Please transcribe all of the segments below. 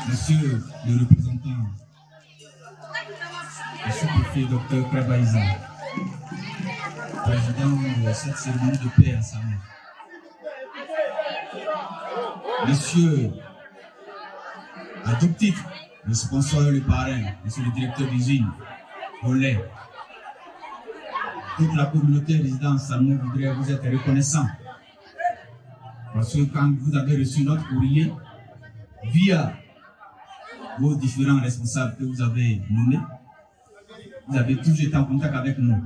Monsieur le représentant, le sous-préfet Dr Krabaïza, président de cette cérémonie de paix à Samo. Monsieur, à tout titre, le sponsor et le parrain, monsieur le directeur d'usine, Olé, toute la communauté résidente Samo voudrait vous être reconnaissant. Parce que quand vous avez reçu notre courrier, via vos différents responsables que vous avez nommés, vous avez toujours été en contact avec nous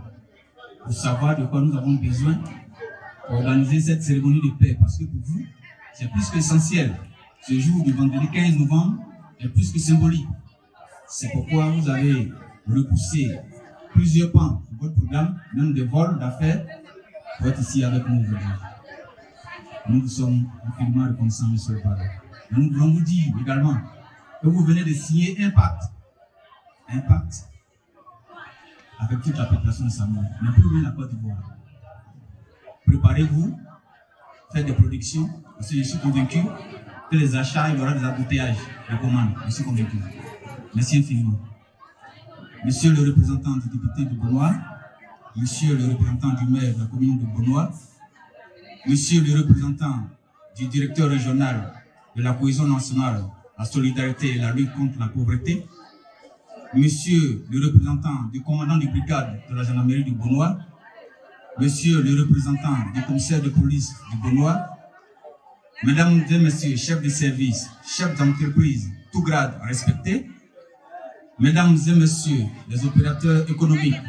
pour savoir de quoi nous avons besoin pour organiser cette cérémonie de paix. Parce que pour vous, c'est plus qu'essentiel. Ce jour du vendredi 15 novembre est plus que symbolique. C'est pourquoi vous avez repoussé plusieurs pans de votre programme, même des vols d'affaires, pour être ici avec nous aujourd'hui. Nous vous sommes infiniment reconnaissants, monsieur le parrain. Nous voulons vous dire également que vous venez de signer un pacte avec toute la population de Samo, mais plus loin la Côte d'Ivoire. Préparez-vous, faites des productions, parce que je suis convaincu que les achats, il y aura des embouteillages, des commandes, je suis convaincu. Merci infiniment. Monsieur le représentant du député de Bonois, monsieur le représentant du maire de la commune de Bonois, monsieur le représentant du directeur régional de la cohésion nationale, la solidarité et la lutte contre la pauvreté, monsieur le représentant du commandant de brigade de la gendarmerie du Bonois, monsieur le représentant du commissaire de police du Bonois, mesdames et messieurs, chefs de service, chefs d'entreprise, tout grade respecté, mesdames et messieurs, les opérateurs économiques,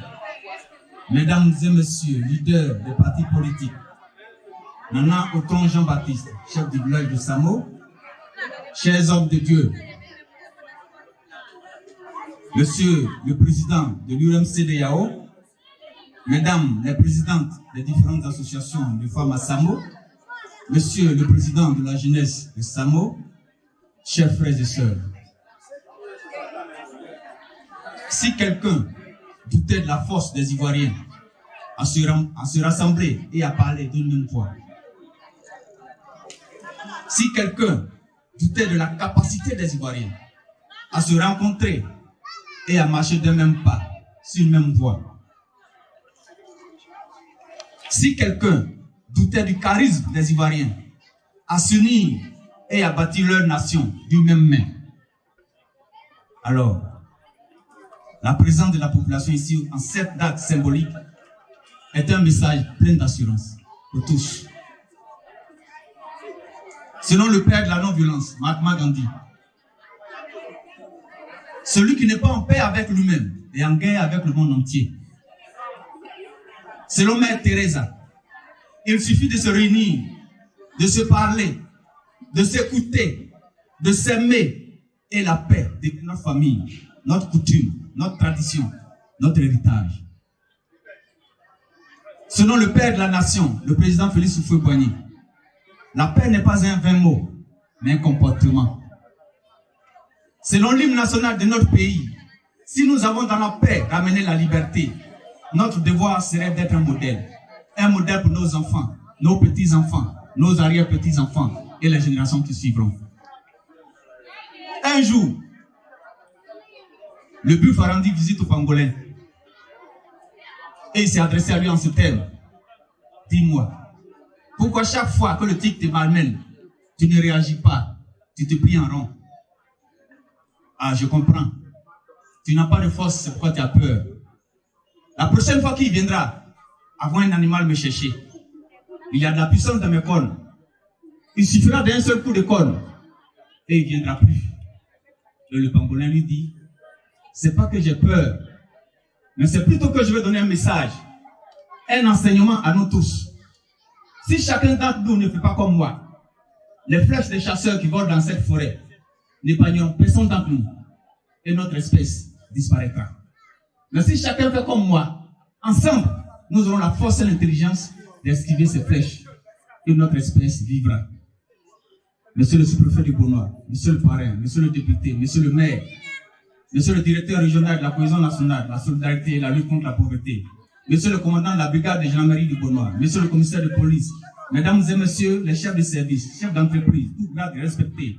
mesdames et messieurs, leaders des partis politiques, Nana Oton Jean-Baptiste, chef du village de Samo, chers hommes de Dieu, monsieur le président de l'URMCDAO, mesdames les présidentes des différentes associations de femmes à Samo, monsieur le président de la jeunesse de Samo, chers frères et sœurs. Si quelqu'un doutait de la force des Ivoiriens à se rassembler et à parler d'une même voix, si quelqu'un doutait de la capacité des Ivoiriens à se rencontrer et à marcher d'un même pas, sur une même voie, si quelqu'un doutait du charisme des Ivoiriens à s'unir et à bâtir leur nation d'une même main, alors la présence de la population ici en cette date symbolique est un message plein d'assurance pour tous. Selon le père de la non-violence, Mahatma Gandhi, celui qui n'est pas en paix avec lui-même est en guerre avec le monde entier. Selon Mère Teresa, il suffit de se réunir, de se parler, de s'écouter, de s'aimer, et la paix de notre famille, notre coutume, notre tradition, notre héritage. Selon le père de la nation, le président Félix Houphouët-Boigny, la paix n'est pas un vain mot, mais un comportement. Selon l'hymne national de notre pays, si nous avons dans la paix ramené la liberté, notre devoir serait d'être un modèle pour nos enfants, nos petits-enfants, nos arrière-petits-enfants et les générations qui suivront. Un jour, le but Farandi visite au Pangolin et il s'est adressé à lui en ce terme. Dis-moi, pourquoi chaque fois que le tic te malmène, tu ne réagis pas, tu te plies en rond? Ah, je comprends. Tu n'as pas de force, c'est pourquoi tu as peur. La prochaine fois qu'il viendra, avoir un animal me chercher, il y a de la puissance dans mes cornes. Il suffira d'un seul coup de corne et il ne viendra plus. Et le pangolin lui dit, c'est pas que j'ai peur, mais c'est plutôt que je vais donner un message, un enseignement à nous tous. Si chacun d'entre nous ne fait pas comme moi, les flèches des chasseurs qui volent dans cette forêt n'épargneront personne d'entre nous et notre espèce disparaîtra. Mais si chacun fait comme moi, ensemble, nous aurons la force et l'intelligence d'esquiver ces flèches et notre espèce vivra. Monsieur le sous-préfet du Bonois, monsieur le parrain, monsieur le député, monsieur le maire, monsieur le directeur régional de la cohésion nationale, la solidarité et la lutte contre la pauvreté, monsieur le commandant de la brigade de gendarmerie du Bonois, monsieur le commissaire de police, Mesdames et messieurs les chefs de service, chefs d'entreprise, tout grade respecté.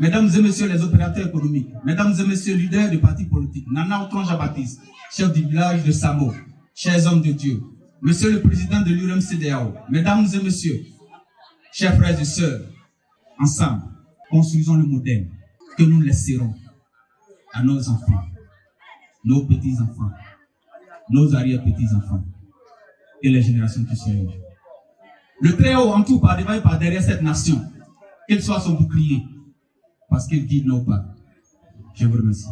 Mesdames et messieurs les opérateurs économiques, mesdames et messieurs leaders de partis politiques, Nana Otronja-Baptiste, chef du village de Samo, chers hommes de Dieu, monsieur le président de l'UREM-CEDEAO, mesdames et messieurs, chers frères et sœurs, ensemble, construisons le modèle que nous laisserons à nos enfants, nos petits-enfants, nos arrière-petits-enfants et les générations qui suivent. Le Très-Haut entoure par devant et par derrière cette nation, qu'il soit son bouclier, parce qu'il guide nos pas. Je vous remercie.